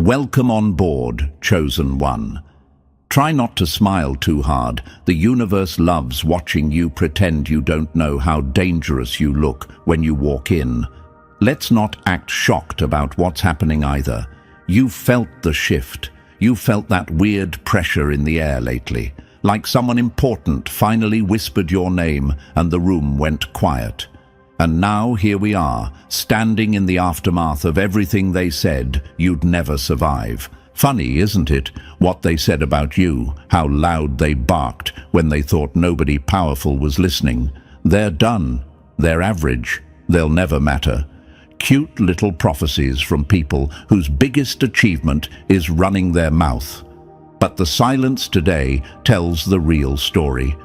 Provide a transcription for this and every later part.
Welcome on board, chosen one. Try not to smile too hard. The universe loves watching you pretend you don't know how dangerous you look when you walk in. Let's not act shocked about what's happening either. You felt the shift. You felt that weird pressure in the air lately, like someone important finally whispered your name and the room went quiet. And now here we are, standing in the aftermath of everything they said you'd never survive. Funny, isn't it, what they said about you, how loud they barked when they thought nobody powerful was listening. They're done. They're average. They'll never matter. Cute little prophecies from people whose biggest achievement is running their mouth. But the silence today tells the real story.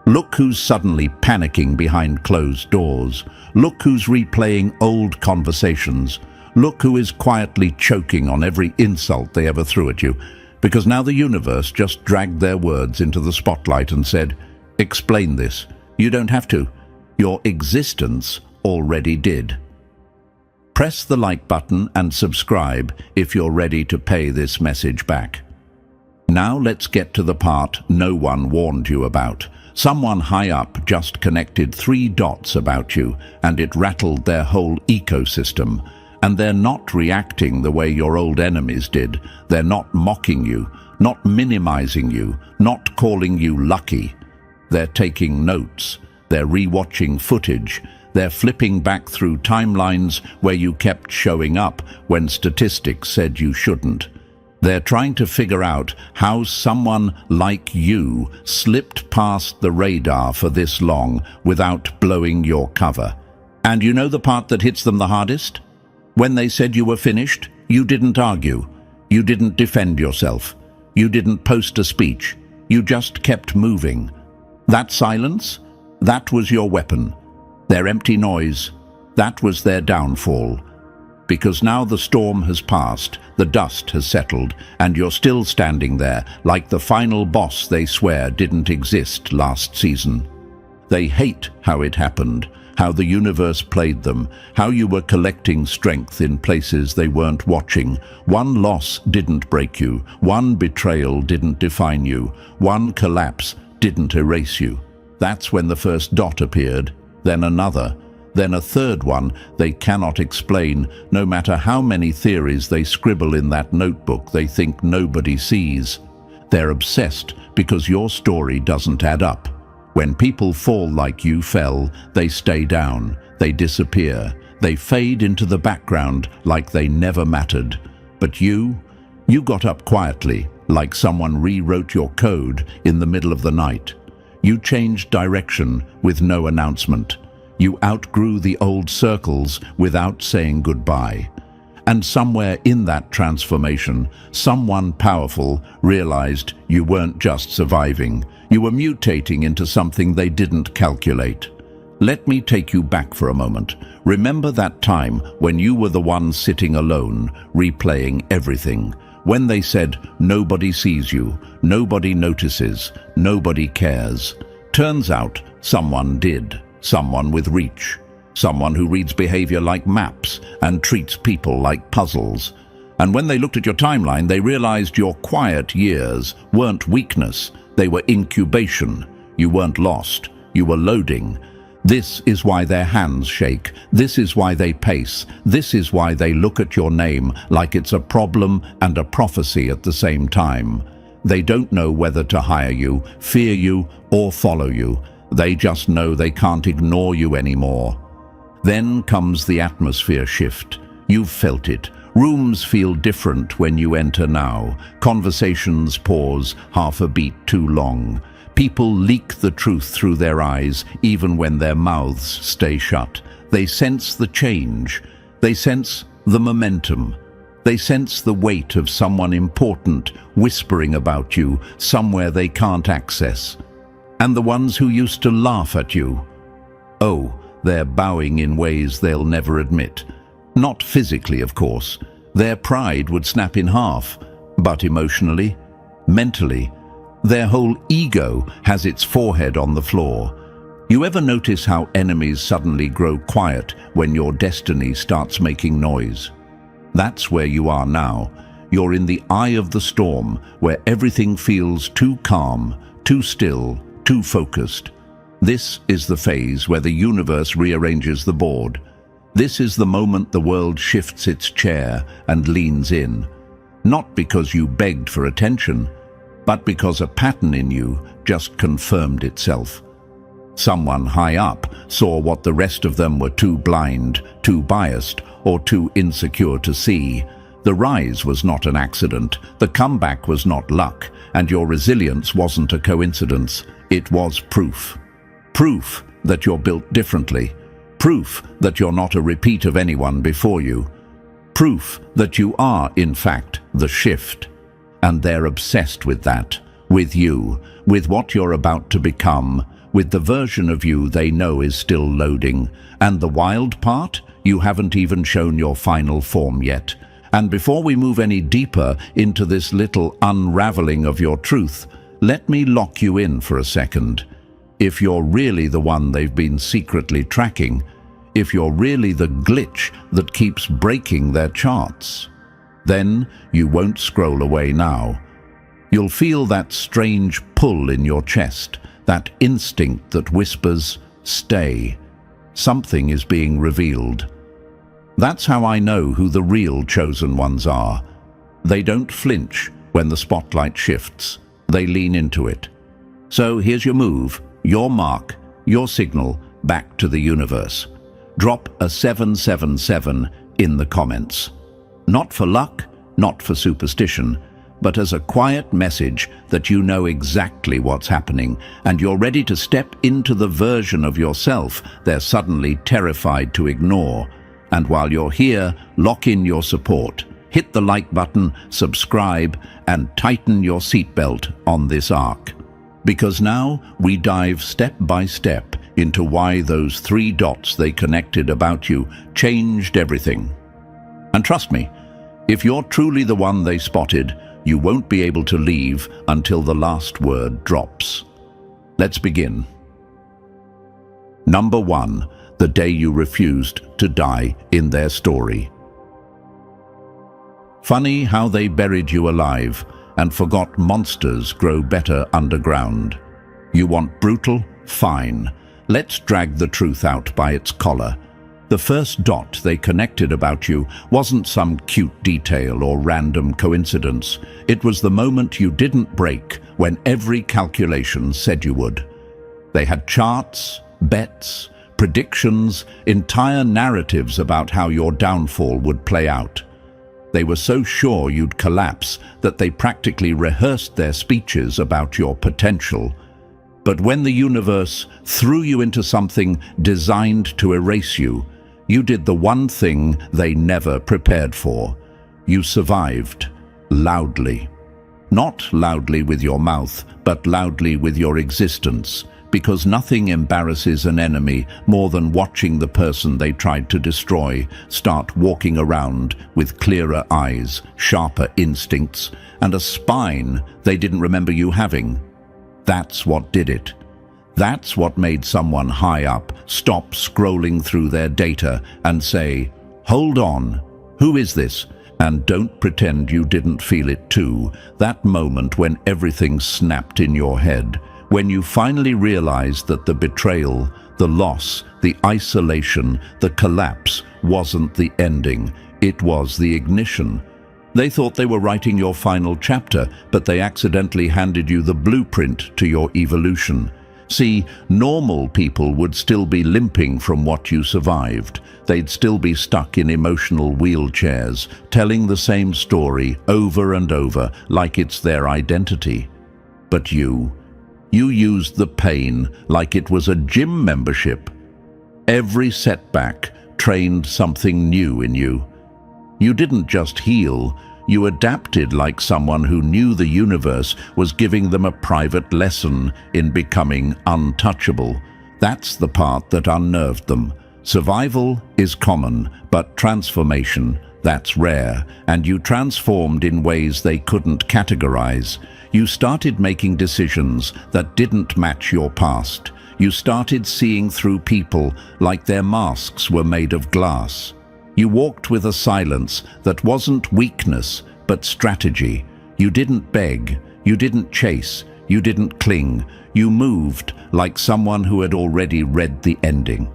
Look who's suddenly panicking behind closed doors. Look who's replaying old conversations. Look who is quietly choking on every insult they ever threw at you, because now the universe just dragged their words into the spotlight and said, "Explain this." You don't have to. Your existence already did. Press the like button and subscribe if you're ready to pay this message back. Now let's get to the part no one warned you about. Someone high up just connected 3 dots about you, and it rattled their whole ecosystem. And they're not reacting the way your old enemies did. They're not mocking you, not minimizing you, not calling you lucky. They're taking notes. They're rewatching footage. They're flipping back through timelines where you kept showing up when statistics said you shouldn't. They're trying to figure out how someone like you slipped past the radar for this long without blowing your cover. And you know the part that hits them the hardest? When they said you were finished, you didn't argue. You didn't defend yourself. You didn't post a speech. You just kept moving. That silence, that was your weapon. Their empty noise, that was their downfall. Because now the storm has passed, the dust has settled, and you're still standing there like the final boss they swear didn't exist last season. They hate how it happened, how the universe played them, how you were collecting strength in places they weren't watching. One loss didn't break you, one betrayal didn't define you, one collapse didn't erase you. That's when the first dot appeared, then another, then a third one they cannot explain, no matter how many theories they scribble in that notebook they think nobody sees. They're obsessed because your story doesn't add up. When people fall like you fell, they stay down, they disappear, they fade into the background like they never mattered. But you got up quietly, like someone rewrote your code in the middle of the night. You changed direction with no announcement. You outgrew the old circles without saying goodbye. And somewhere in that transformation, someone powerful realized you weren't just surviving. You were mutating into something they didn't calculate. Let me take you back for a moment. Remember that time when you were the one sitting alone, replaying everything. When they said, nobody sees you, nobody notices, nobody cares. Turns out someone did. Someone with reach. Someone who reads behavior like maps and treats people like puzzles. And when they looked at your timeline, they realized your quiet years weren't weakness. They were incubation. You weren't lost. You were loading. This is why their hands shake. This is why they pace. This is why they look at your name like it's a problem and a prophecy at the same time. They don't know whether to hire you, fear you, or follow you. They just know they can't ignore you anymore. Then comes the atmosphere shift. You've felt it. Rooms feel different when you enter now. Conversations pause half a beat too long. People leak the truth through their eyes, even when their mouths stay shut. They sense the change. They sense the momentum. They sense the weight of someone important whispering about you somewhere they can't access. And the ones who used to laugh at you, oh, they're bowing in ways they'll never admit. Not physically, of course. Their pride would snap in half, but emotionally, mentally, their whole ego has its forehead on the floor. You ever notice how enemies suddenly grow quiet when your destiny starts making noise? That's where you are now. You're in the eye of the storm, where everything feels too calm, too still, too focused. This is the phase where the universe rearranges the board. This is the moment the world shifts its chair and leans in. Not because you begged for attention, but because a pattern in you just confirmed itself. Someone high up saw what the rest of them were too blind, too biased, or too insecure to see. The rise was not an accident, the comeback was not luck, and your resilience wasn't a coincidence. It was proof. Proof that you're built differently. Proof that you're not a repeat of anyone before you. Proof that you are, in fact, the shift. And they're obsessed with that, with you, with what you're about to become, with the version of you they know is still loading. And the wild part? You haven't even shown your final form yet. And before we move any deeper into this little unraveling of your truth, let me lock you in for a second. If you're really the one they've been secretly tracking, if you're really the glitch that keeps breaking their charts, then you won't scroll away now. You'll feel that strange pull in your chest, that instinct that whispers, "Stay." Something is being revealed. That's how I know who the real chosen ones are. They don't flinch when the spotlight shifts. They lean into it. So here's your move, your mark, your signal back to the universe. Drop a 777 in the comments. Not for luck, not for superstition, but as a quiet message that you know exactly what's happening and you're ready to step into the version of yourself they're suddenly terrified to ignore. And while you're here, lock in your support. Hit the like button, subscribe, and tighten your seatbelt on this arc. Because now we dive step by step into why those 3 dots they connected about you changed everything. And trust me, if you're truly the one they spotted, you won't be able to leave until the last word drops. Let's begin. Number 1. The day you refused to die in their story. Funny how they buried you alive and forgot monsters grow better underground. You want brutal? Fine. Let's drag the truth out by its collar. The first dot they connected about you wasn't some cute detail or random coincidence. It was the moment you didn't break when every calculation said you would. They had charts, bets, predictions, entire narratives about how your downfall would play out. They were so sure you'd collapse that they practically rehearsed their speeches about your potential. But when the universe threw you into something designed to erase you, you did the one thing they never prepared for. You survived, loudly. Not loudly with your mouth, but loudly with your existence. Because nothing embarrasses an enemy more than watching the person they tried to destroy start walking around with clearer eyes, sharper instincts, and a spine they didn't remember you having. That's what did it. That's what made someone high up stop scrolling through their data and say, "Hold on, who is this?" And don't pretend you didn't feel it too, that moment when everything snapped in your head. When you finally realized that the betrayal, the loss, the isolation, the collapse wasn't the ending, it was the ignition. They thought they were writing your final chapter, but they accidentally handed you the blueprint to your evolution. See, normal people would still be limping from what you survived. They'd still be stuck in emotional wheelchairs, telling the same story over and over, like it's their identity. But you used the pain like it was a gym membership. Every setback trained something new in you. You didn't just heal, you adapted like someone who knew the universe was giving them a private lesson in becoming untouchable. That's the part that unnerved them. Survival is common, but transformation, that's rare, and you transformed in ways they couldn't categorize. You started making decisions that didn't match your past. You started seeing through people like their masks were made of glass. You walked with a silence that wasn't weakness, but strategy. You didn't beg, you didn't chase, you didn't cling. You moved like someone who had already read the ending.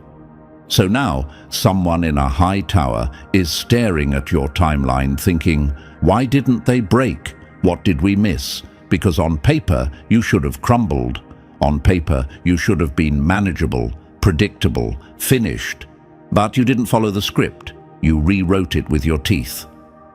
So now, someone in a high tower is staring at your timeline thinking, why didn't they break? What did we miss? Because on paper, you should have crumbled. On paper, you should have been manageable, predictable, finished. But you didn't follow the script. You rewrote it with your teeth.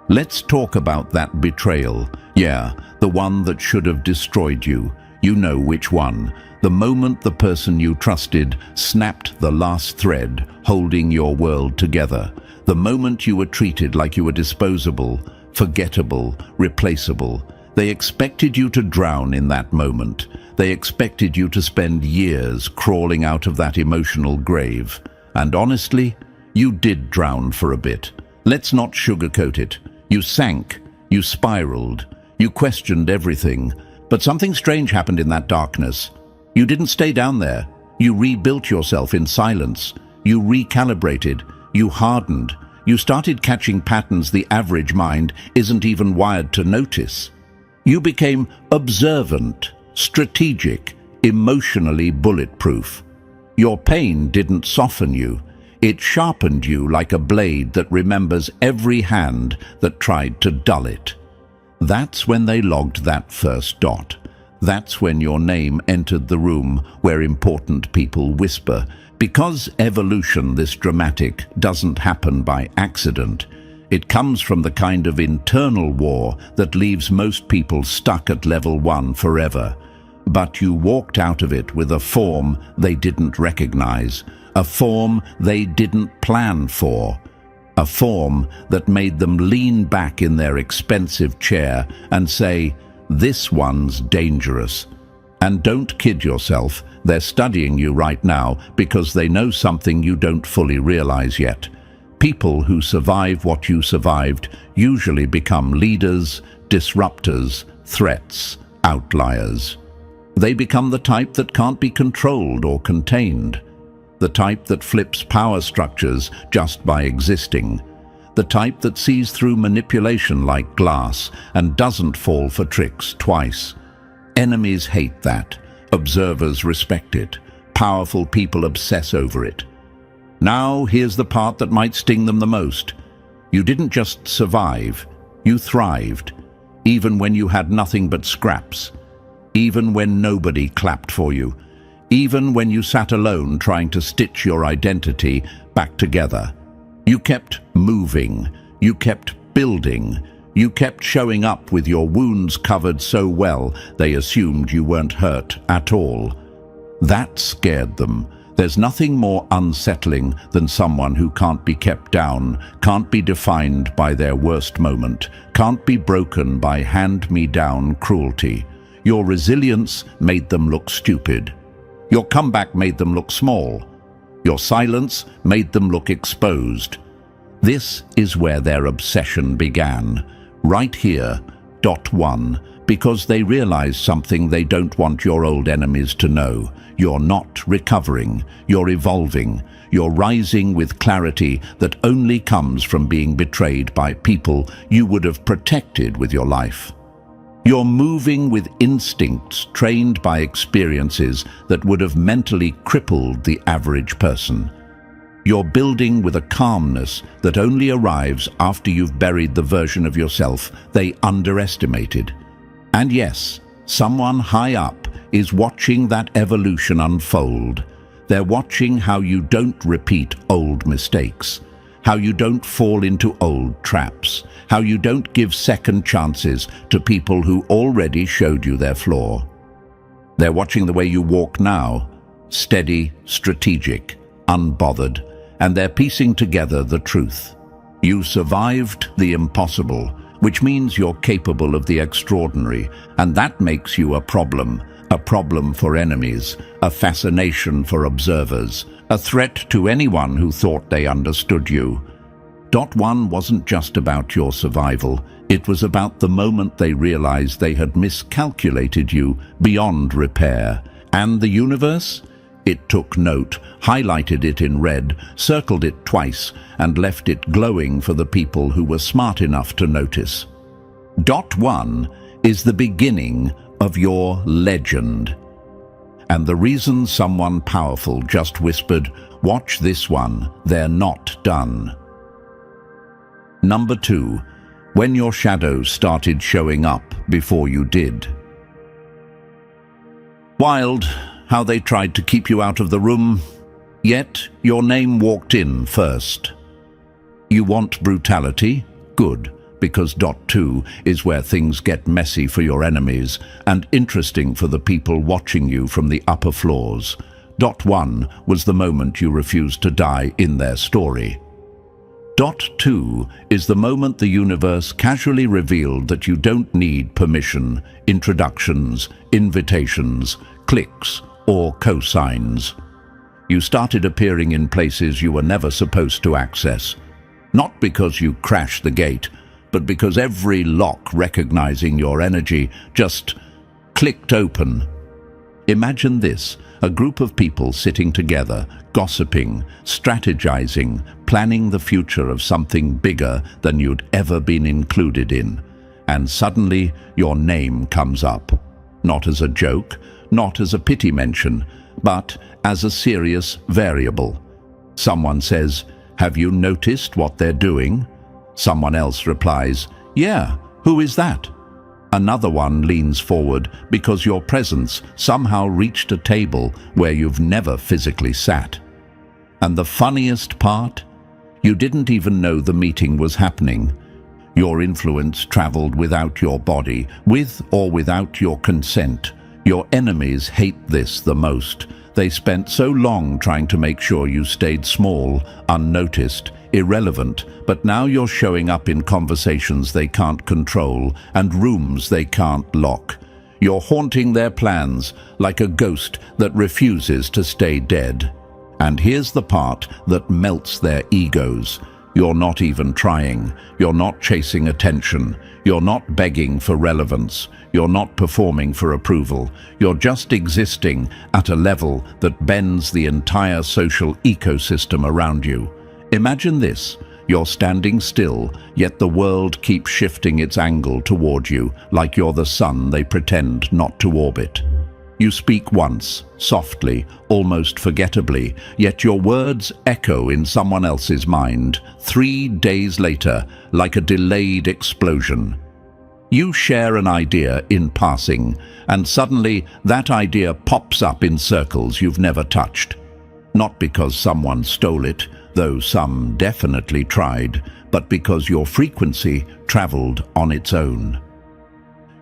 Let's talk about that betrayal. Yeah, the one that should have destroyed you. You know which one. The moment the person you trusted snapped the last thread holding your world together. The moment you were treated like you were disposable, forgettable, replaceable. They expected you to drown in that moment. They expected you to spend years crawling out of that emotional grave. And honestly, you did drown for a bit. Let's not sugarcoat it. You sank, you spiraled, you questioned everything. But something strange happened in that darkness. You didn't stay down there. You rebuilt yourself in silence. You recalibrated. You hardened. You started catching patterns the average mind isn't even wired to notice. You became observant, strategic, emotionally bulletproof. Your pain didn't soften you. It sharpened you like a blade that remembers every hand that tried to dull it. That's when they logged that first dot. That's when your name entered the room where important people whisper. Because evolution this dramatic doesn't happen by accident. It comes from the kind of internal war that leaves most people stuck at level 1 forever. But you walked out of it with a form they didn't recognize, a form they didn't plan for. A form that made them lean back in their expensive chair and say, this one's dangerous. And don't kid yourself, they're studying you right now because they know something you don't fully realize yet. People who survive what you survived usually become leaders, disruptors, threats, outliers. They become the type that can't be controlled or contained. The type that flips power structures just by existing. The type that sees through manipulation like glass and doesn't fall for tricks twice. Enemies hate that. Observers respect it. Powerful people obsess over it. Now, here's the part that might sting them the most. You didn't just survive, you thrived. Even when you had nothing but scraps. Even when nobody clapped for you. Even when you sat alone trying to stitch your identity back together. You kept moving, you kept building, you kept showing up with your wounds covered so well they assumed you weren't hurt at all. That scared them. There's nothing more unsettling than someone who can't be kept down, can't be defined by their worst moment, can't be broken by hand-me-down cruelty. Your resilience made them look stupid. Your comeback made them look small. Your silence made them look exposed. This is where their obsession began. Right here, dot 1, because they realize something they don't want your old enemies to know. You're not recovering, you're evolving, you're rising with clarity that only comes from being betrayed by people you would have protected with your life. You're moving with instincts trained by experiences that would have mentally crippled the average person. You're building with a calmness that only arrives after you've buried the version of yourself they underestimated. And yes, someone high up is watching that evolution unfold. They're watching how you don't repeat old mistakes, how you don't fall into old traps, how you don't give second chances to people who already showed you their flaw. They're watching the way you walk now, steady, strategic, unbothered, and they're piecing together the truth. You survived the impossible, which means you're capable of the extraordinary, and that makes you a problem for enemies, a fascination for observers, a threat to anyone who thought they understood you. Dot 1 wasn't just about your survival, it was about the moment they realized they had miscalculated you beyond repair. And the universe? It took note, highlighted it in red, circled it twice, and left it glowing for the people who were smart enough to notice. Dot 1 is the beginning of your legend. And the reason someone powerful just whispered, "Watch this one, they're not done." Number 2, when your shadows started showing up before you did. Wild how they tried to keep you out of the room, yet your name walked in first. You want brutality? Good, because Dot 2 is where things get messy for your enemies and interesting for the people watching you from the upper floors. Dot 1 was the moment you refused to die in their story. Dot 2 is the moment the universe casually revealed that you don't need permission, introductions, invitations, clicks, or cosigns. You started appearing in places you were never supposed to access. Not because you crashed the gate, but because every lock recognizing your energy just clicked open. Imagine this, a group of people sitting together, gossiping, strategizing, planning the future of something bigger than you'd ever been included in. And suddenly your name comes up. Not as a joke, not as a pity mention, but as a serious variable. Someone says, "Have you noticed what they're doing?" Someone else replies, "Yeah, who is that?" Another one leans forward because your presence somehow reached a table where you've never physically sat. And the funniest part? You didn't even know the meeting was happening. Your influence traveled without your body, with or without your consent. Your enemies hate this the most. They spent so long trying to make sure you stayed small, unnoticed, irrelevant, but now you're showing up in conversations they can't control and rooms they can't lock. You're haunting their plans like a ghost that refuses to stay dead. And here's the part that melts their egos. You're not even trying. You're not chasing attention. You're not begging for relevance. You're not performing for approval. You're just existing at a level that bends the entire social ecosystem around you. Imagine this. You're standing still, yet the world keeps shifting its angle toward you, like you're the sun they pretend not to orbit. You speak once, softly, almost forgettably, yet your words echo in someone else's mind, 3 days later, like a delayed explosion. You share an idea in passing, and suddenly that idea pops up in circles you've never touched. Not because someone stole it, though some definitely tried, but because your frequency traveled on its own.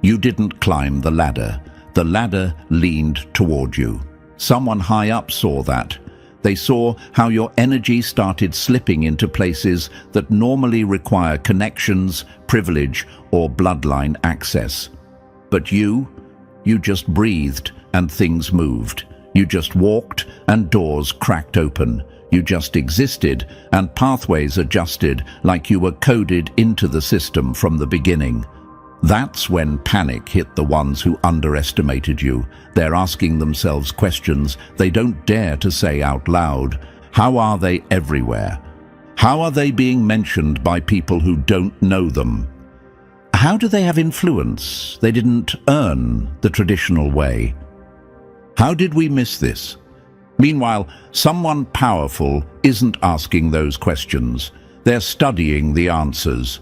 You didn't climb the ladder. The ladder leaned toward you. Someone high up saw that. They saw how your energy started slipping into places that normally require connections, privilege, or bloodline access. But you just breathed and things moved. You just walked and doors cracked open. You just existed and pathways adjusted like you were coded into the system from the beginning. That's when panic hit the ones who underestimated you. They're asking themselves questions they don't dare to say out loud. How are they everywhere? How are they being mentioned by people who don't know them? How do they have influence they didn't earn the traditional way? How did we miss this? Meanwhile, someone powerful isn't asking those questions. They're studying the answers.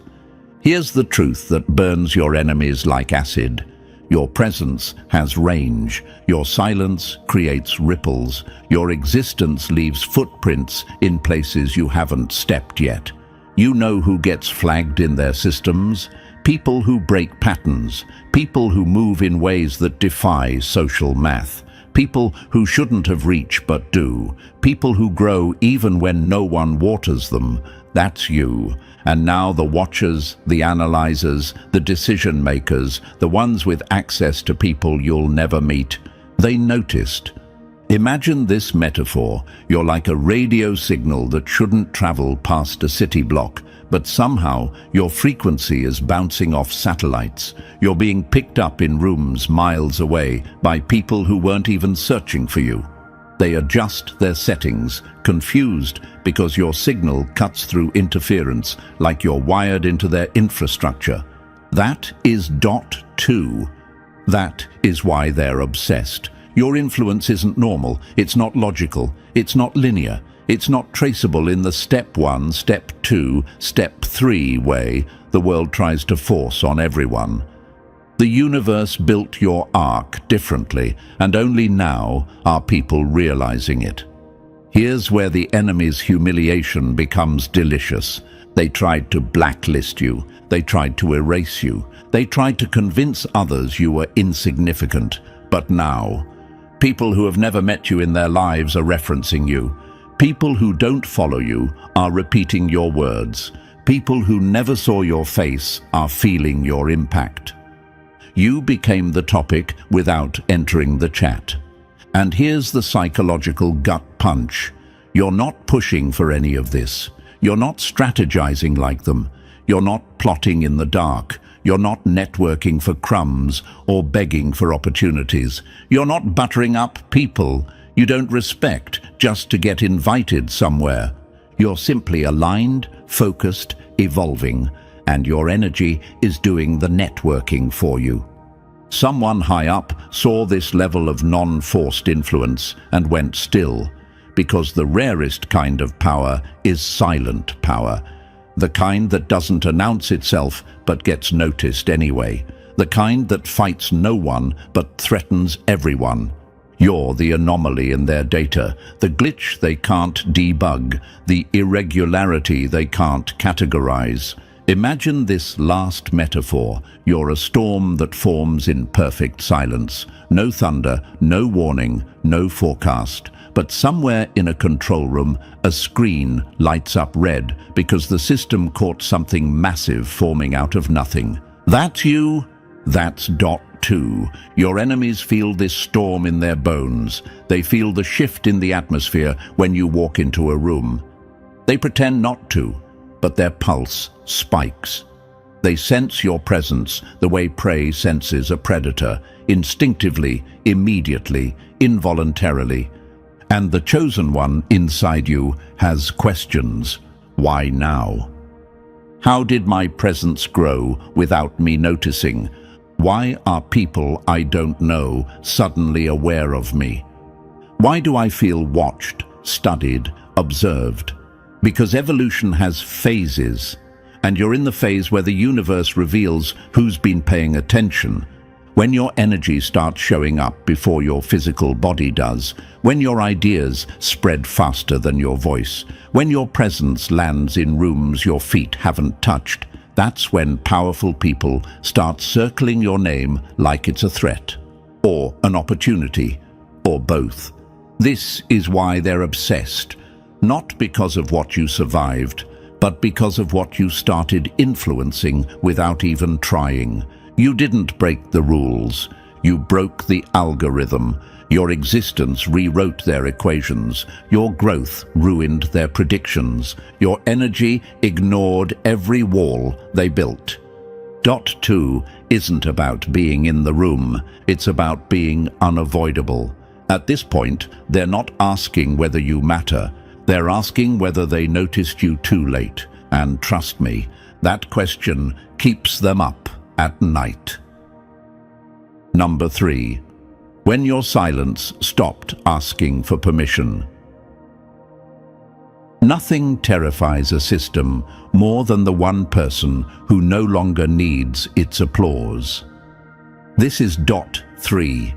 Here's the truth that burns your enemies like acid. Your presence has range. Your silence creates ripples. Your existence leaves footprints in places you haven't stepped yet. You know who gets flagged in their systems? People who break patterns. People who move in ways that defy social math. People who shouldn't have reached but do. People who grow even when no one waters them. That's you. And now the watchers, the analyzers, the decision makers, the ones with access to people you'll never meet, they noticed. Imagine this metaphor. You're like a radio signal that shouldn't travel past a city block, but somehow your frequency is bouncing off satellites. You're being picked up in rooms miles away by people who weren't even searching for you. They adjust their settings, confused because your signal cuts through interference like you're wired into their infrastructure. That is dot two. That is why they're obsessed. Your influence isn't normal, it's not logical, it's not linear, it's not traceable in the step 1, step 2, step 3 way the world tries to force on everyone. The universe built your arc differently, and only now are people realizing it. Here's where the enemy's humiliation becomes delicious. They tried to blacklist you. They tried to erase you. They tried to convince others you were insignificant. But now, people who have never met you in their lives are referencing you. People who don't follow you are repeating your words. People who never saw your face are feeling your impact. You became the topic without entering the chat. And here's the psychological gut punch. You're not pushing for any of this. You're not strategizing like them. You're not plotting in the dark. You're not networking for crumbs or begging for opportunities. You're not buttering up people you don't respect just to get invited somewhere. You're simply aligned, focused, evolving, and your energy is doing the networking for you. Someone high up saw this level of non-forced influence and went still, because the rarest kind of power is silent power, the kind that doesn't announce itself but gets noticed anyway, the kind that fights no one but threatens everyone. You're the anomaly in their data, the glitch they can't debug, the irregularity they can't categorize. Imagine this last metaphor. You're a storm that forms in perfect silence. No thunder, no warning, no forecast. But somewhere in a control room, a screen lights up red because the system caught something massive forming out of nothing. That's you. That's dot two. Your enemies feel this storm in their bones. They feel the shift in the atmosphere when you walk into a room. They pretend not to, but their pulse spikes. They sense your presence the way prey senses a predator, instinctively, immediately, involuntarily. And the chosen one inside you has questions. Why now? How did my presence grow without me noticing? Why are people I don't know suddenly aware of me? Why do I feel watched, studied, observed? Because evolution has phases, and you're in the phase where the universe reveals who's been paying attention. When your energy starts showing up before your physical body does, when your ideas spread faster than your voice, when your presence lands in rooms your feet haven't touched, that's when powerful people start circling your name like it's a threat, or an opportunity, or both. This is why they're obsessed, not because of what you survived, but because of what you started influencing without even trying. You didn't break the rules. You broke the algorithm. Your existence rewrote their equations. Your growth ruined their predictions. Your energy ignored every wall they built. Dot two isn't about being in the room. It's about being unavoidable. At this point, they're not asking whether you matter. They're asking whether they noticed you too late. And trust me, that question keeps them up at night. Number 3. When your silence stopped asking for permission. Nothing terrifies a system more than the one person who no longer needs its applause. This is dot 3.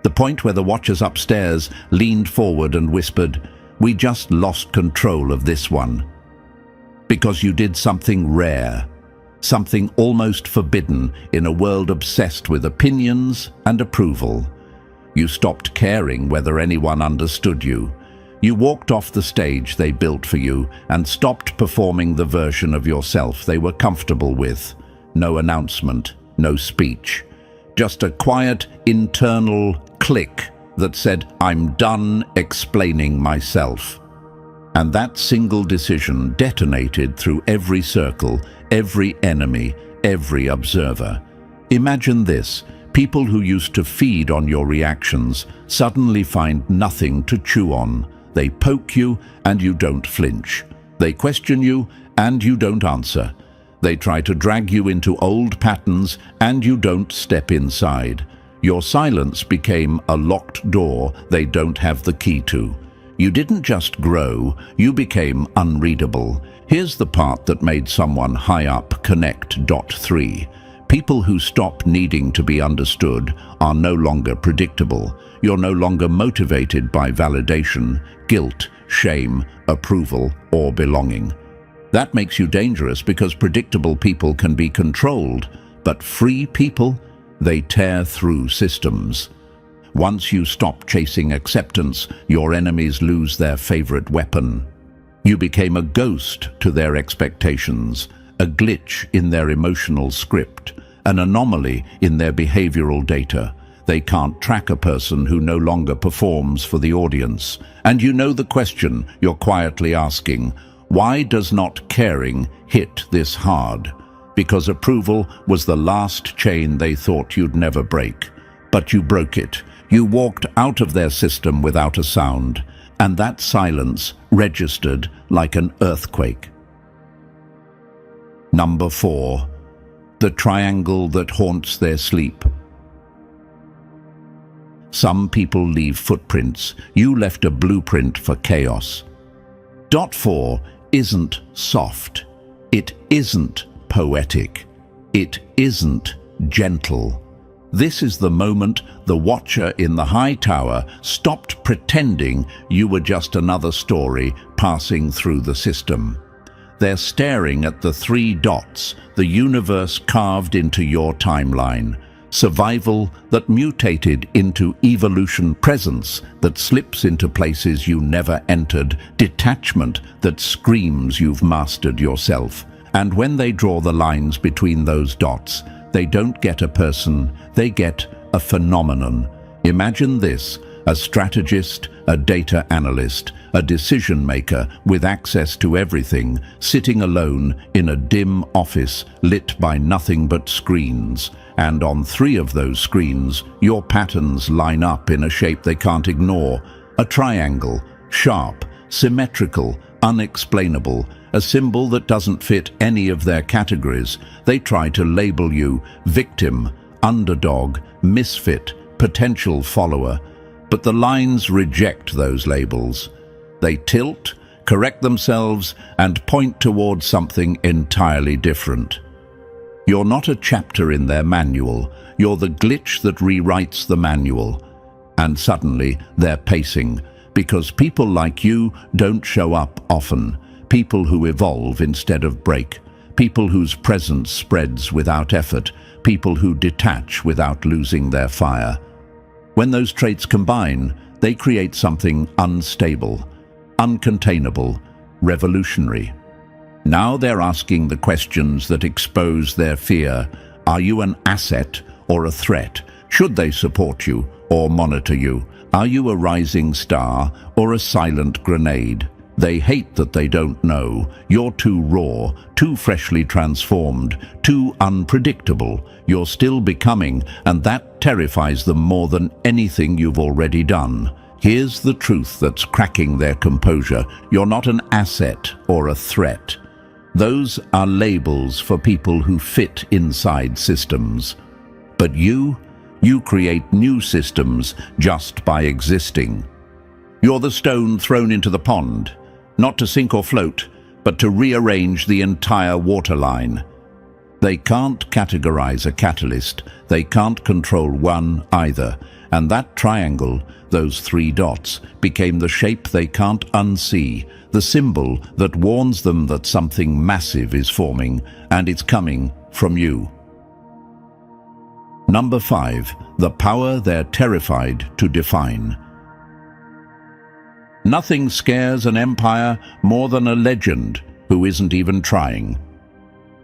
The point where the watchers upstairs leaned forward and whispered, "We just lost control of this one." Because you did something rare, something almost forbidden in a world obsessed with opinions and approval. You stopped caring whether anyone understood you. You walked off the stage they built for you and stopped performing the version of yourself they were comfortable with. No announcement, no speech. Just a quiet internal click that said, "I'm done explaining myself." And that single decision detonated through every circle, every enemy, every observer. Imagine this. People who used to feed on your reactions suddenly find nothing to chew on. They poke you and you don't flinch. They question you and you don't answer. They try to drag you into old patterns and you don't step inside. Your silence became a locked door they don't have the key to. You didn't just grow, you became unreadable. Here's the part that made someone high up connect. 3. People who stop needing to be understood are no longer predictable. You're no longer motivated by validation, guilt, shame, approval, or belonging. That makes you dangerous because predictable people can be controlled, but free people, they tear through systems. Once you stop chasing acceptance, your enemies lose their favorite weapon. You became a ghost to their expectations, a glitch in their emotional script, an anomaly in their behavioral data. They can't track a person who no longer performs for the audience. And you know the question you're quietly asking: why does not caring hit this hard? Because approval was the last chain they thought you'd never break. But you broke it. You walked out of their system without a sound, and that silence registered like an earthquake. Number 4. The triangle that haunts their sleep. Some people leave footprints. You left a blueprint for chaos. 4 isn't soft. It isn't poetic. It isn't gentle. This is the moment the watcher in the high tower stopped pretending you were just another story passing through the system. They're staring at the 3 dots, the universe carved into your timeline. Survival that mutated into evolution, presence that slips into places you never entered, detachment that screams you've mastered yourself. And when they draw the lines between those dots, they don't get a person, they get a phenomenon. Imagine this: a strategist, a data analyst, a decision maker with access to everything, sitting alone in a dim office lit by nothing but screens. And on 3 of those screens, your patterns line up in a shape they can't ignore. A triangle, sharp, symmetrical, unexplainable, a symbol that doesn't fit any of their categories. They try to label you victim, underdog, misfit, potential follower. But the lines reject those labels. They tilt, correct themselves, and point towards something entirely different. You're not a chapter in their manual. You're the glitch that rewrites the manual. And suddenly, they're pacing, because people like you don't show up often. People who evolve instead of break. People whose presence spreads without effort. People who detach without losing their fire. When those traits combine, they create something unstable, uncontainable, revolutionary. Now they're asking the questions that expose their fear. Are you an asset or a threat? Should they support you or monitor you? Are you a rising star or a silent grenade? They hate that they don't know. You're too raw, too freshly transformed, too unpredictable. You're still becoming, and that terrifies them more than anything you've already done. Here's the truth that's cracking their composure. You're not an asset or a threat. Those are labels for people who fit inside systems. But you create new systems just by existing. You're the stone thrown into the pond, not to sink or float, but to rearrange the entire waterline. They can't categorize a catalyst. They can't control one either. And that triangle, those 3 dots, became the shape they can't unsee, the symbol that warns them that something massive is forming, and it's coming from you. Number 5, the power they're terrified to define. Nothing scares an empire more than a legend who isn't even trying.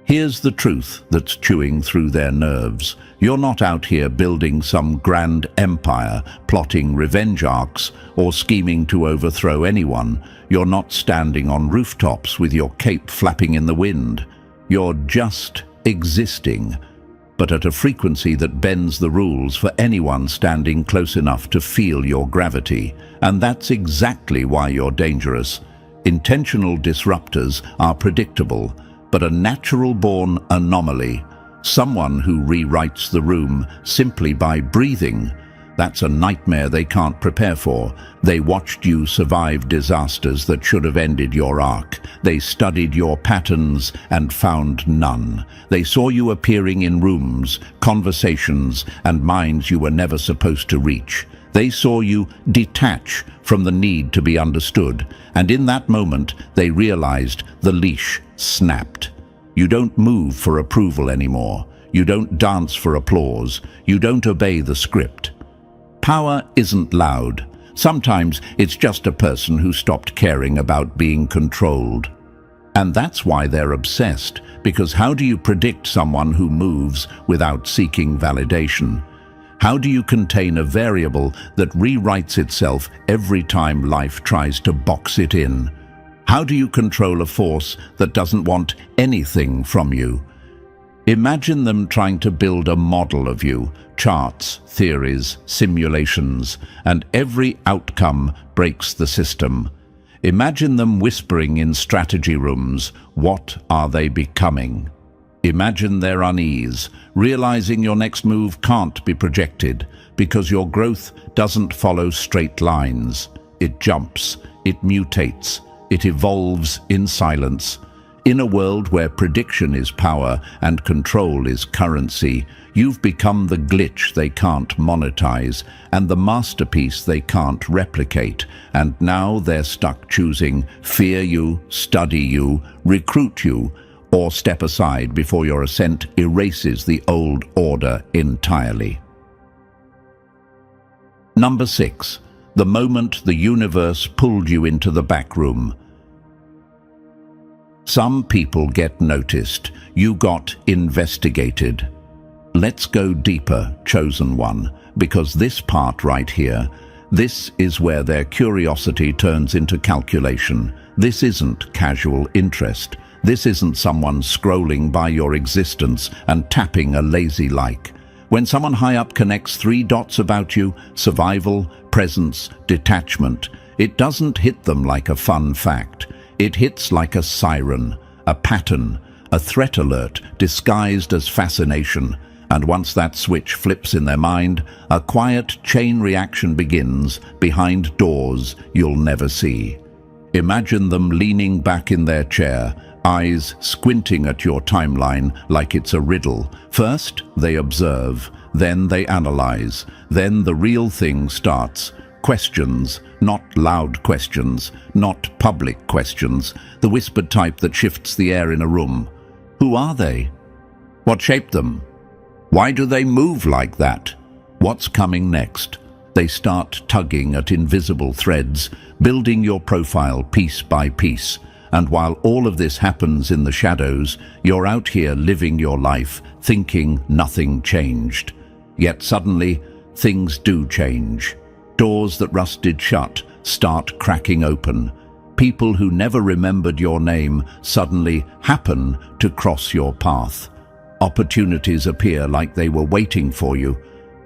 Here's the truth that's chewing through their nerves. You're not out here building some grand empire, plotting revenge arcs, or scheming to overthrow anyone. You're not standing on rooftops with your cape flapping in the wind. You're just existing, but at a frequency that bends the rules for anyone standing close enough to feel your gravity. And that's exactly why you're dangerous. Intentional disruptors are predictable, but a natural-born anomaly, someone who rewrites the room simply by breathing. That's a nightmare they can't prepare for. They watched you survive disasters that should have ended your arc. They studied your patterns and found none. They saw you appearing in rooms, conversations, and minds you were never supposed to reach. They saw you detach from the need to be understood, and in that moment they realized the leash snapped. You don't move for approval anymore. You don't dance for applause. You don't obey the script. Power isn't loud. Sometimes it's just a person who stopped caring about being controlled. And that's why they're obsessed, because how do you predict someone who moves without seeking validation? How do you contain a variable that rewrites itself every time life tries to box it in? How do you control a force that doesn't want anything from you? Imagine them trying to build a model of you, charts, theories, simulations, and every outcome breaks the system. Imagine them whispering in strategy rooms, what are they becoming? Imagine their unease, realizing your next move can't be projected because your growth doesn't follow straight lines. It jumps, it mutates, it evolves in silence. In a world where prediction is power and control is currency, you've become the glitch they can't monetize and the masterpiece they can't replicate. And now they're stuck choosing fear you, study you, recruit you, or step aside before your ascent erases the old order entirely. Number 6. The moment the universe pulled you into the back room. Some people get noticed. You got investigated. Let's go deeper, chosen one, because this part right here, this is where their curiosity turns into calculation. This isn't casual interest. This isn't someone scrolling by your existence and tapping a lazy like. When someone high up connects 3 dots about you, survival, presence, detachment, it doesn't hit them like a fun fact. It hits like a siren, a pattern, a threat alert disguised as fascination. And once that switch flips in their mind, a quiet chain reaction begins behind doors you'll never see. Imagine them leaning back in their chair, eyes squinting at your timeline like it's a riddle. First, they observe, then they analyze, then the real thing starts. Questions, not loud questions, not public questions, the whispered type that shifts the air in a room. Who are they? What shaped them? Why do they move like that? What's coming next? They start tugging at invisible threads, building your profile piece by piece. And while all of this happens in the shadows, you're out here living your life, thinking nothing changed. Yet suddenly, things do change. Doors that rusted shut start cracking open. People who never remembered your name suddenly happen to cross your path. Opportunities appear like they were waiting for you.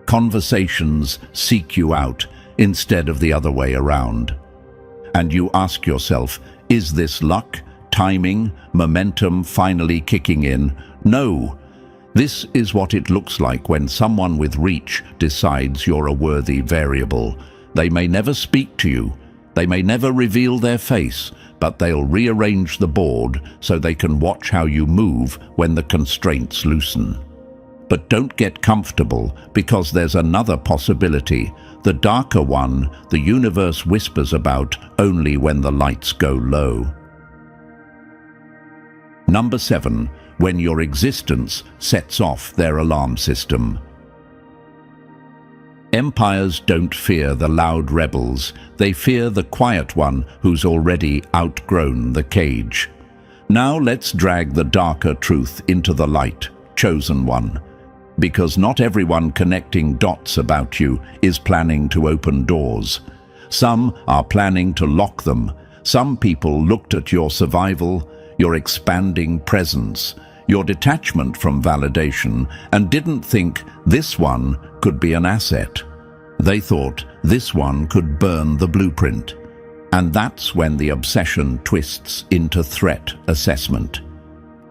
Conversations seek you out instead of the other way around. And you ask yourself, is this luck, timing, momentum finally kicking in? No. This is what it looks like when someone with reach decides you're a worthy variable. They may never speak to you, they may never reveal their face, but they'll rearrange the board so they can watch how you move when the constraints loosen. But don't get comfortable, because there's another possibility, the darker one the universe whispers about only when the lights go low. Number 7. When your existence sets off their alarm system. Empires don't fear the loud rebels, they fear the quiet one who's already outgrown the cage. Now let's drag the darker truth into the light, chosen one. Because not everyone connecting dots about you is planning to open doors. Some are planning to lock them. Some people looked at your survival, your expanding presence, your detachment from validation, and didn't think this one could be an asset. They thought this one could burn the blueprint. And that's when the obsession twists into threat assessment.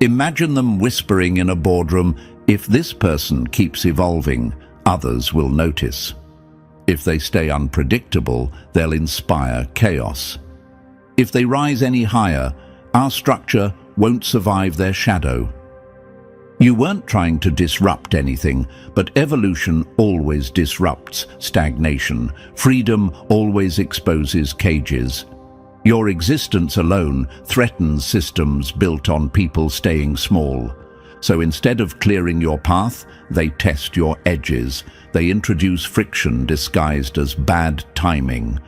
Imagine them whispering in a boardroom, "If this person keeps evolving, others will notice. If they stay unpredictable, they'll inspire chaos. If they rise any higher, our structure won't survive their shadow." You weren't trying to disrupt anything, but evolution always disrupts stagnation. Freedom always exposes cages. Your existence alone threatens systems built on people staying small. So instead of clearing your path, they test your edges. They introduce friction disguised as bad timing.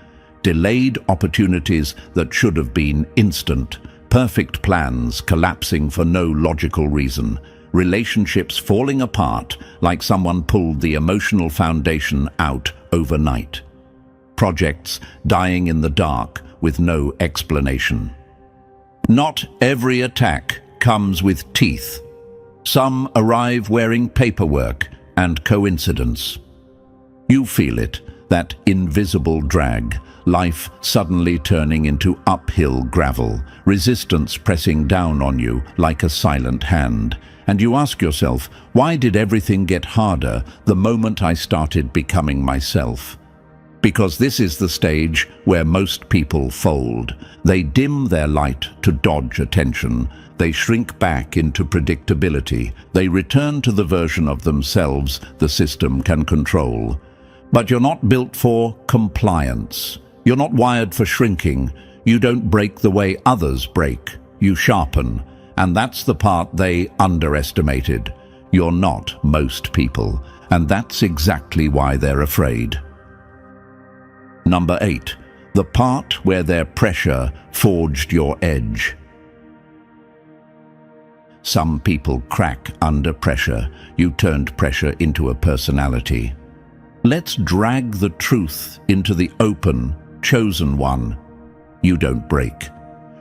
Delayed opportunities that should have been instant. Perfect plans collapsing for no logical reason. Relationships falling apart like someone pulled the emotional foundation out overnight. Projects dying in the dark with no explanation. Not every attack comes with teeth. Some arrive wearing paperwork and coincidence. You feel it, that invisible drag, life suddenly turning into uphill gravel, resistance pressing down on you like a silent hand. And you ask yourself, why did everything get harder the moment I started becoming myself? Because this is the stage where most people fold. They dim their light to dodge attention. They shrink back into predictability. They return to the version of themselves the system can control. But you're not built for compliance. You're not wired for shrinking. You don't break the way others break. You sharpen. And that's the part they underestimated. You're not most people. And that's exactly why they're afraid. Number 8. The part where their pressure forged your edge. Some people crack under pressure. You turned pressure into a personality. Let's drag the truth into the open, chosen one. You don't break.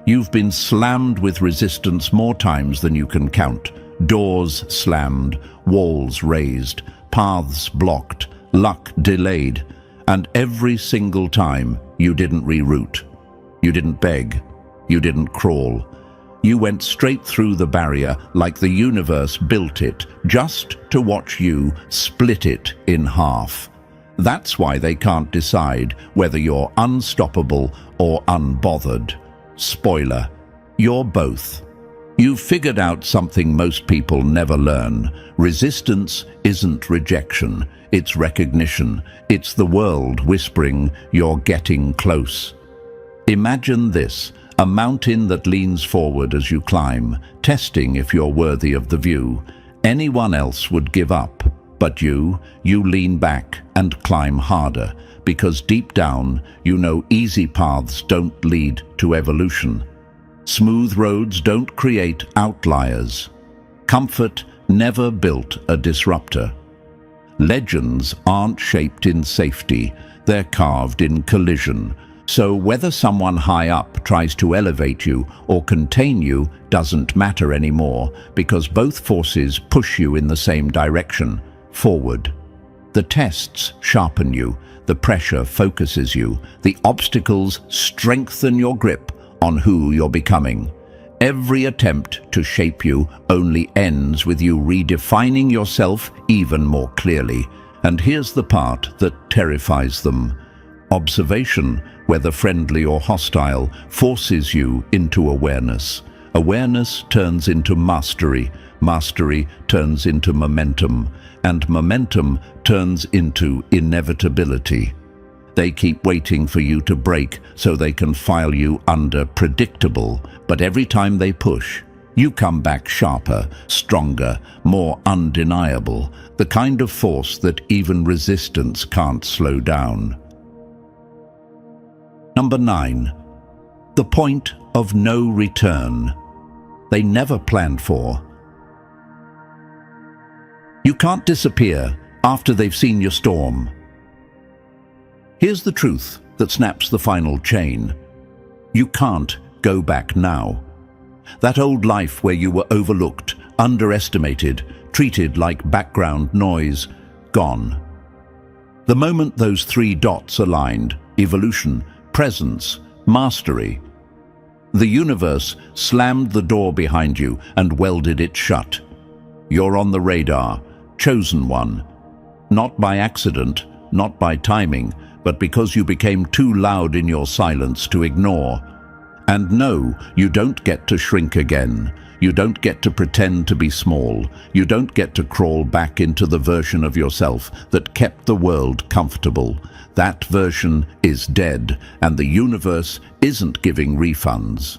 You've been slammed with resistance more times than you can count. Doors slammed, walls raised, paths blocked, luck delayed. And every single time, you didn't reroute. You didn't beg. You didn't crawl. You went straight through the barrier like the universe built it, just to watch you split it in half. That's why they can't decide whether you're unstoppable or unbothered. Spoiler, you're both. You've figured out something most people never learn. Resistance isn't rejection, it's recognition. It's the world whispering, "You're getting close." Imagine this, a mountain that leans forward as you climb, testing if you're worthy of the view. Anyone else would give up, but you lean back and climb harder, because deep down, you know easy paths don't lead to evolution. Smooth roads don't create outliers. Comfort never built a disruptor. Legends aren't shaped in safety, they're carved in collision. So whether someone high up tries to elevate you or contain you doesn't matter anymore, because both forces push you in the same direction, forward. The tests sharpen you, the pressure focuses you, the obstacles strengthen your grip on who you're becoming. Every attempt to shape you only ends with you redefining yourself even more clearly. And here's the part that terrifies them. Observation, whether friendly or hostile, forces you into awareness. Awareness turns into mastery. Mastery turns into momentum. And momentum turns into inevitability. They keep waiting for you to break so they can file you under predictable, but every time they push, you come back sharper, stronger, more undeniable, the kind of force that even resistance can't slow down. Number 9. The point of no return. They never planned for. You can't disappear after they've seen your storm. Here's the truth that snaps the final chain. You can't go back now. That old life where you were overlooked, underestimated, treated like background noise, gone. The moment those 3 dots aligned, evolution, presence, mastery, The universe slammed the door behind you and welded it shut. You're on the radar, chosen one. Not by accident, not by timing, but because you became too loud in your silence to ignore. And no, you don't get to shrink again. You don't get to pretend to be small. You don't get to crawl back into the version of yourself that kept the world comfortable. That version is dead, and the universe isn't giving refunds.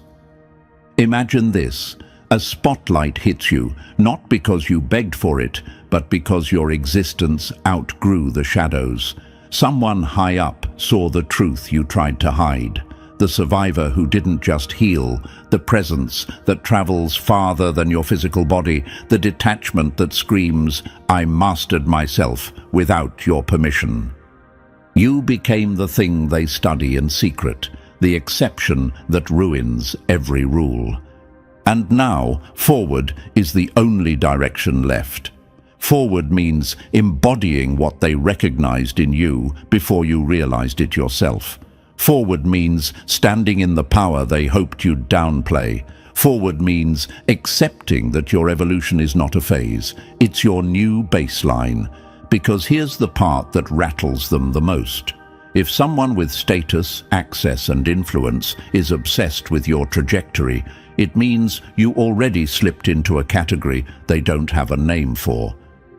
Imagine this. A spotlight hits you, not because you begged for it, but because your existence outgrew the shadows. Someone high up saw the truth you tried to hide. The survivor who didn't just heal, the presence that travels farther than your physical body, the detachment that screams, "I mastered myself," without your permission. You became the thing they study in secret, the exception that ruins every rule. And now, forward is the only direction left. Forward means embodying what they recognized in you before you realized it yourself. Forward means standing in the power they hoped you'd downplay. Forward means accepting that your evolution is not a phase, it's your new baseline. Because here's the part that rattles them the most. If someone with status, access and influence is obsessed with your trajectory, it means you already slipped into a category they don't have a name for.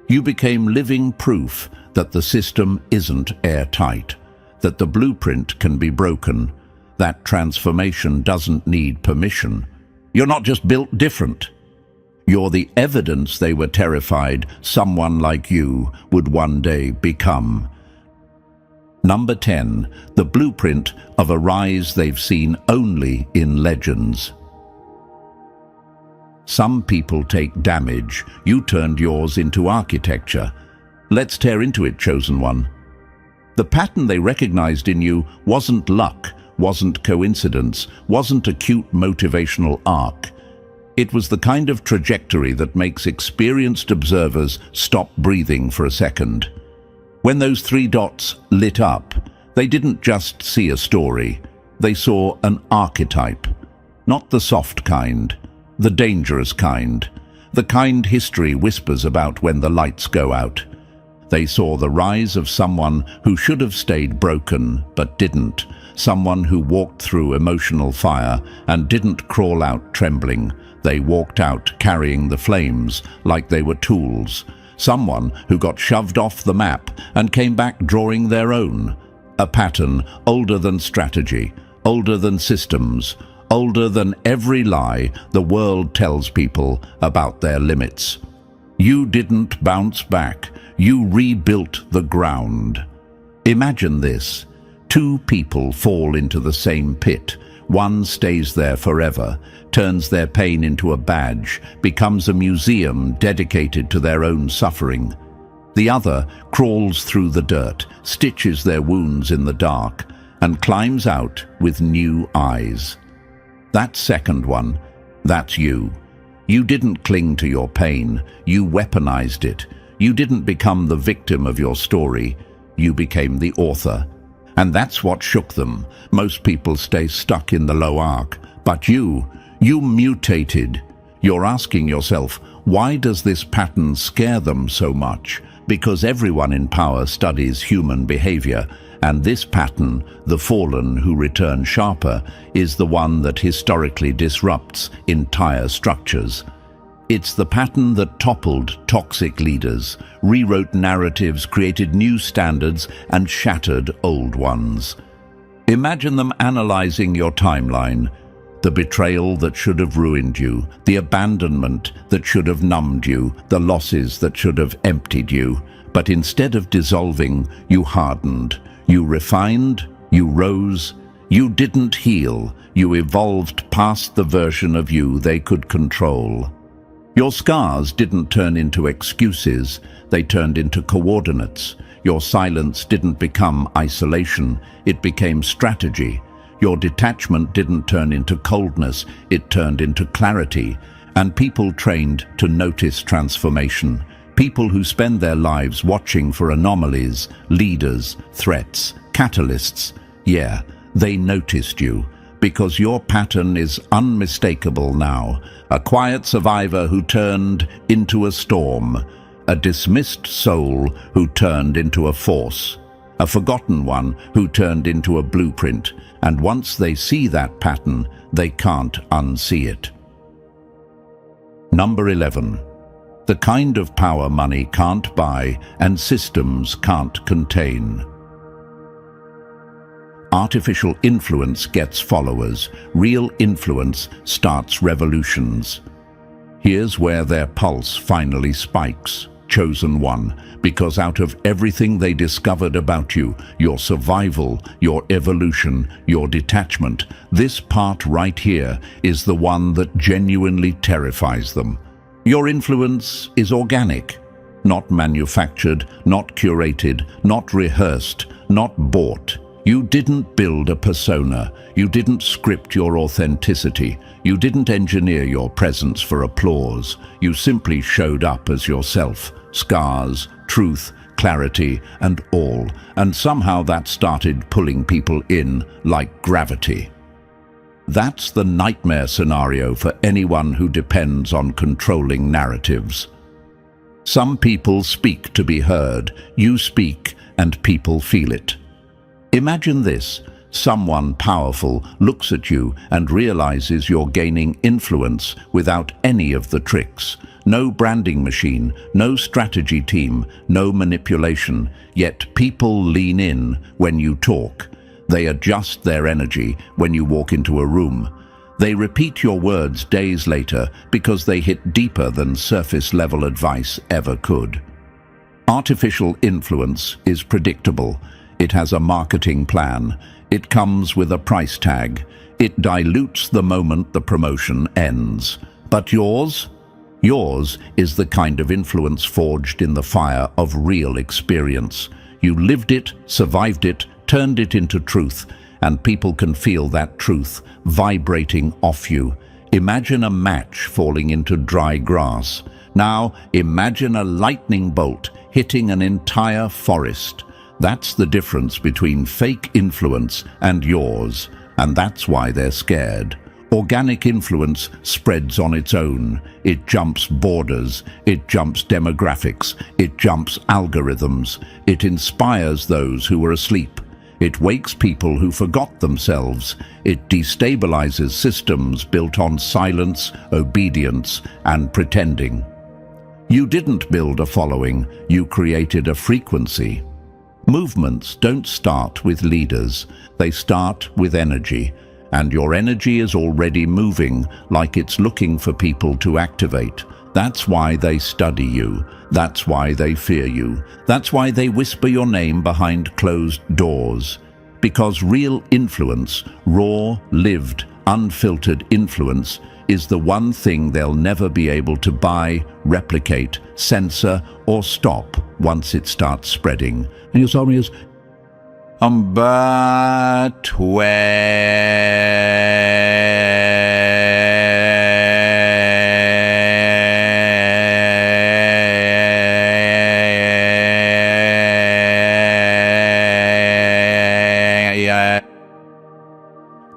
You became living proof that the system isn't airtight, that the blueprint can be broken, that transformation doesn't need permission. You're not just built different. You're the evidence they were terrified someone like you would one day become. Number 10, the blueprint of a rise they've seen only in legends. Some people take damage. You turned yours into architecture. Let's tear into it, chosen one. The pattern they recognized in you wasn't luck, wasn't coincidence, wasn't a cute motivational arc. It was the kind of trajectory that makes experienced observers stop breathing for a second. When those 3 dots lit up, they didn't just see a story. They saw an archetype. Not the soft kind, the dangerous kind. The kind history whispers about when the lights go out. They saw the rise of someone who should have stayed broken, but didn't. Someone who walked through emotional fire and didn't crawl out trembling. They walked out carrying the flames like they were tools. Someone who got shoved off the map and came back drawing their own. A pattern older than strategy, older than systems, older than every lie the world tells people about their limits. You didn't bounce back. You rebuilt the ground. Imagine this. 2 people fall into the same pit. One stays there forever, turns their pain into a badge, becomes a museum dedicated to their own suffering. The other crawls through the dirt, stitches their wounds in the dark, and climbs out with new eyes. That second one, that's you. You didn't cling to your pain, you weaponized it. You didn't become the victim of your story, you became the author. And that's what shook them. Most people stay stuck in the low arc. But you mutated. You're asking yourself, why does this pattern scare them so much? Because everyone in power studies human behavior, and this pattern, the fallen who return sharper, is the one that historically disrupts entire structures. It's the pattern that toppled toxic leaders, rewrote narratives, created new standards, and shattered old ones. Imagine them analyzing your timeline. The betrayal that should have ruined you, the abandonment that should have numbed you, the losses that should have emptied you. But instead of dissolving, you hardened. You refined, you rose. You didn't heal. You evolved past the version of you they could control. Your scars didn't turn into excuses, they turned into coordinates. Your silence didn't become isolation, it became strategy. Your detachment didn't turn into coldness, it turned into clarity. And people trained to notice transformation. People who spend their lives watching for anomalies, leaders, threats, catalysts. Yeah, they noticed you. because your pattern is unmistakable now. A quiet survivor who turned into a storm, a dismissed soul who turned into a force, a forgotten one who turned into a blueprint, and once they see that pattern, they can't unsee it. Number 11. The kind of power money can't buy and systems can't contain. Artificial influence gets followers. Real influence starts revolutions. Here's where their pulse finally spikes. Chosen one, because out of everything they discovered about you, your survival, your evolution, your detachment, this part right here is the one that genuinely terrifies them. Your influence is organic, not manufactured, not curated, not rehearsed, not bought. You didn't build a persona. You didn't script your authenticity. You didn't engineer your presence for applause. You simply showed up as yourself. Scars, truth, clarity, and all. And somehow that started pulling people in like gravity. That's the nightmare scenario for anyone who depends on controlling narratives. Some people speak to be heard. You speak, and people feel it. Imagine this. Someone powerful looks at you and realizes you're gaining influence without any of the tricks. No branding machine, no strategy team, no manipulation. Yet people lean in when you talk. They adjust their energy when you walk into a room. They repeat your words days later because they hit deeper than surface-level advice ever could. Artificial influence is predictable. It has a marketing plan. It comes with a price tag. It dilutes the moment the promotion ends. But yours? Yours is the kind of influence forged in the fire of real experience. You lived it, survived it, turned it into truth, and people can feel that truth vibrating off you. Imagine a match falling into dry grass. Now imagine a lightning bolt hitting an entire forest. That's the difference between fake influence and yours, and that's why they're scared. Organic influence spreads on its own. It jumps borders, it jumps demographics, it jumps algorithms. It inspires those who were asleep. It wakes people who forgot themselves. It destabilizes systems built on silence, obedience, and pretending. You didn't build a following, you created a frequency. Movements don't start with leaders, they start with energy. And your energy is already moving, like it's looking for people to activate. That's why they study you. That's why they fear you. That's why they whisper your name behind closed doors. Because real influence, raw, lived, unfiltered influence, is the one thing they'll never be able to buy, replicate, censor, or stop once it starts spreading. And your song is but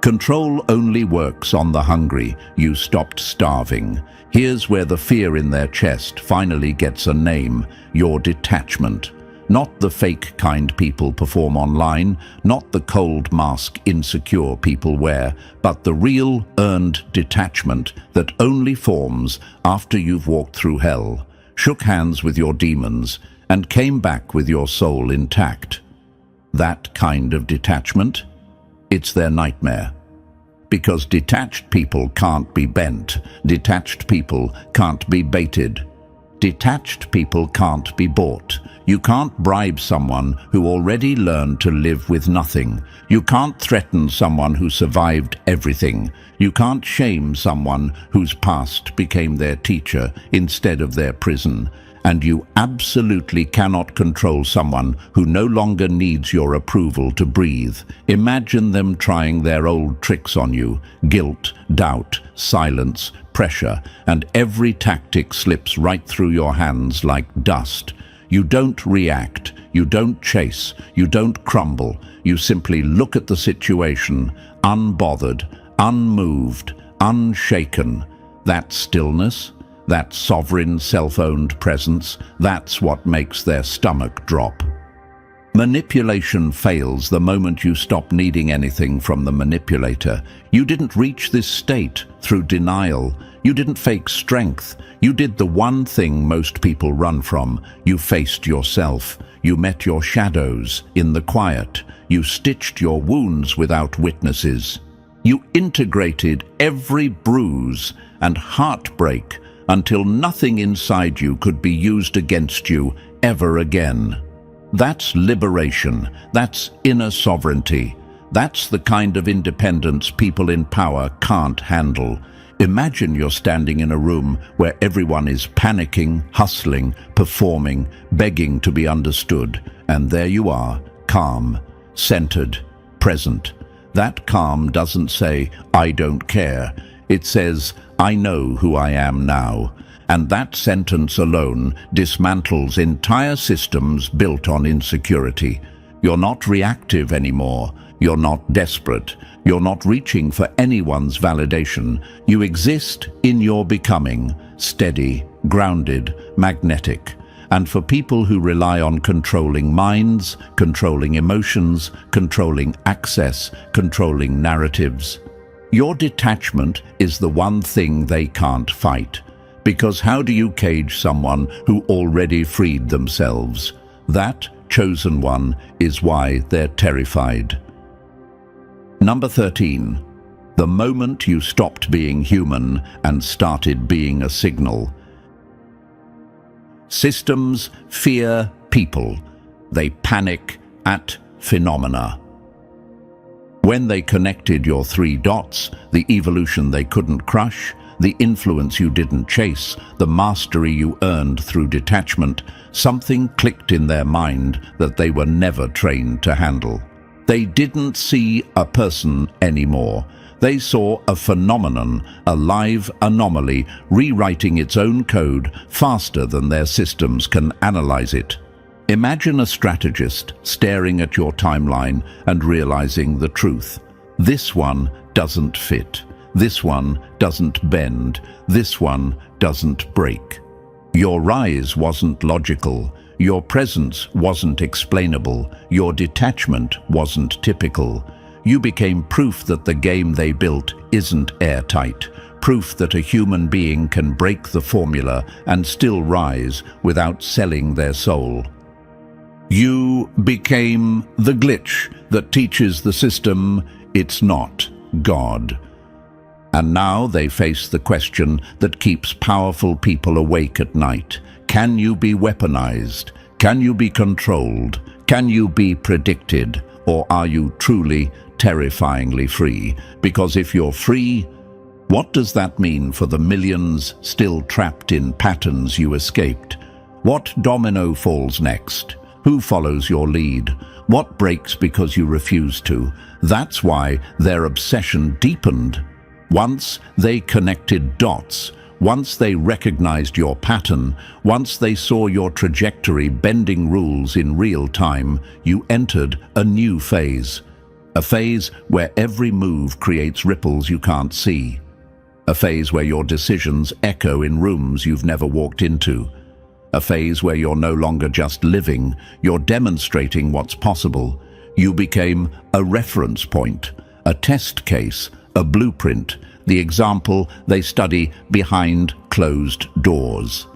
Control only works on the hungry. You stopped starving. Here's where the fear in their chest finally gets a name: your detachment. Not the fake kind people perform online, not the cold mask insecure people wear, but the real earned detachment that only forms after you've walked through hell, shook hands with your demons, and came back with your soul intact. That kind of detachment, it's their nightmare. Because detached people can't be bent, detached people can't be baited. Detached people can't be bought. You can't bribe someone who already learned to live with nothing. You can't threaten someone who survived everything. You can't shame someone whose past became their teacher instead of their prison. And you absolutely cannot control someone who no longer needs your approval to breathe. Imagine them trying their old tricks on you: guilt, doubt, silence, pressure, and every tactic slips right through your hands like dust. You don't react, You don't chase, you don't crumble, you simply look at the situation, unbothered, unmoved, unshaken. That stillness, that sovereign self-owned presence, that's what makes their stomach drop. Manipulation fails the moment you stop needing anything from the manipulator. You didn't reach this state through denial. You didn't fake strength. You did the one thing most people run from. You faced yourself. You met your shadows in the quiet. You stitched your wounds without witnesses. You integrated every bruise and heartbreak until nothing inside you could be used against you ever again. That's liberation. That's inner sovereignty. That's the kind of independence people in power can't handle. Imagine you're standing in a room where everyone is panicking, hustling, performing, begging to be understood. And there you are, calm, centered, present. That calm doesn't say, "I don't care." It says, "I know who I am now." And that sentence alone dismantles entire systems built on insecurity. You're not reactive anymore. You're not desperate. You're not reaching for anyone's validation. You exist in your becoming, steady, grounded, magnetic. And for people who rely on controlling minds, controlling emotions, controlling access, controlling narratives, your detachment is the one thing they can't fight. Because how do you cage someone who already freed themselves? That chosen one is why they're terrified. Number 13. The moment you stopped being human and started being a signal. Systems fear people. They panic at phenomena. When they connected your 3 dots, the evolution they couldn't crush, the influence you didn't chase, the mastery you earned through detachment, something clicked in their mind that they were never trained to handle. They didn't see a person anymore. They saw a phenomenon, a live anomaly, rewriting its own code faster than their systems can analyze it. Imagine a strategist staring at your timeline and realizing the truth. This one doesn't fit. This one doesn't bend. This one doesn't break. Your rise wasn't logical. Your presence wasn't explainable. Your detachment wasn't typical. You became proof that the game they built isn't airtight. Proof that a human being can break the formula and still rise without selling their soul. You became the glitch that teaches the system it's not God. And now they face the question that keeps powerful people awake at night. Can you be weaponized? Can you be controlled? Can you be predicted? Or are you truly terrifyingly free? Because if you're free, what does that mean for the millions still trapped in patterns you escaped? What domino falls next? Who follows your lead? What breaks because you refuse to? That's why their obsession deepened. Once they connected dots, once they recognized your pattern, once they saw your trajectory bending rules in real time, you entered a new phase. A phase where every move creates ripples you can't see. A phase where your decisions echo in rooms you've never walked into. A phase where you're no longer just living, you're demonstrating what's possible. You became a reference point, a test case, a blueprint, the example they study behind closed doors.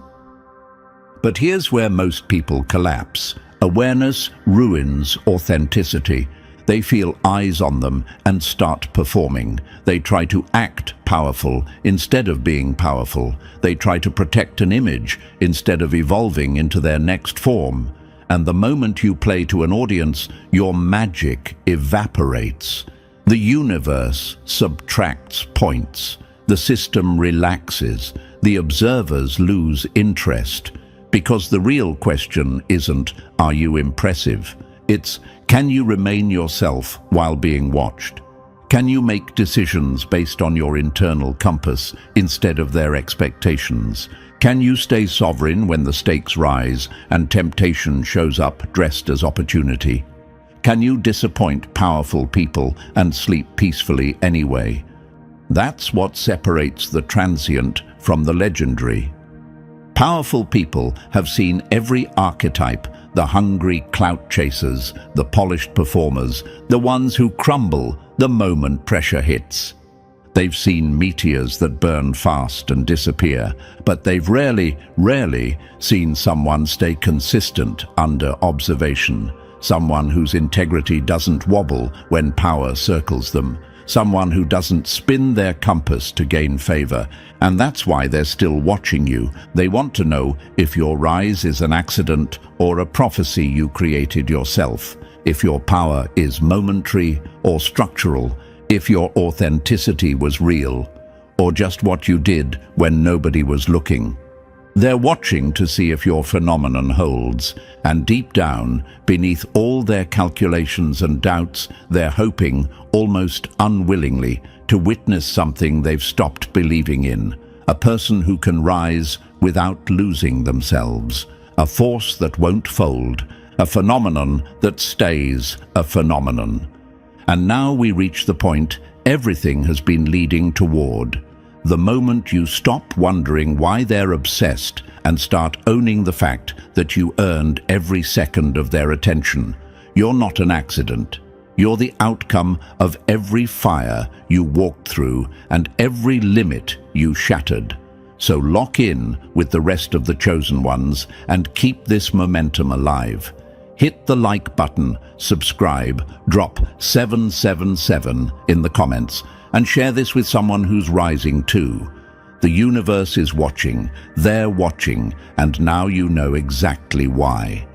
But here's where most people collapse. Awareness ruins authenticity. They feel eyes on them and start performing. They try to act powerful instead of being powerful. They try to protect an image instead of evolving into their next form. And the moment you play to an audience, your magic evaporates. The universe subtracts points. The system relaxes. The observers lose interest. Because the real question isn't, are you impressive? It's, can you remain yourself while being watched? Can you make decisions based on your internal compass instead of their expectations? Can you stay sovereign when the stakes rise and temptation shows up dressed as opportunity? Can you disappoint powerful people and sleep peacefully anyway? That's what separates the transient from the legendary. Powerful people have seen every archetype, the hungry clout chasers, the polished performers, the ones who crumble the moment pressure hits. They've seen meteors that burn fast and disappear, but they've rarely seen someone stay consistent under observation, someone whose integrity doesn't wobble when power circles them, someone who doesn't spin their compass to gain favor. And that's why they're still watching you. They want to know if your rise is an accident or a prophecy you created yourself, if your power is momentary or structural, if your authenticity was real, or just what you did when nobody was looking. They're watching to see if your phenomenon holds, and deep down, beneath all their calculations and doubts, they're hoping, almost unwillingly, to witness something they've stopped believing in, a person who can rise without losing themselves, a force that won't fold, a phenomenon that stays a phenomenon. And now we reach the point everything has been leading toward. The moment you stop wondering why they're obsessed and start owning the fact that you earned every second of their attention. You're not an accident. You're the outcome of every fire you walked through and every limit you shattered. So lock in with the rest of the chosen ones and keep this momentum alive. Hit the like button, subscribe, drop 777 in the comments, and share this with someone who's rising too. The universe is watching, they're watching, and now you know exactly why.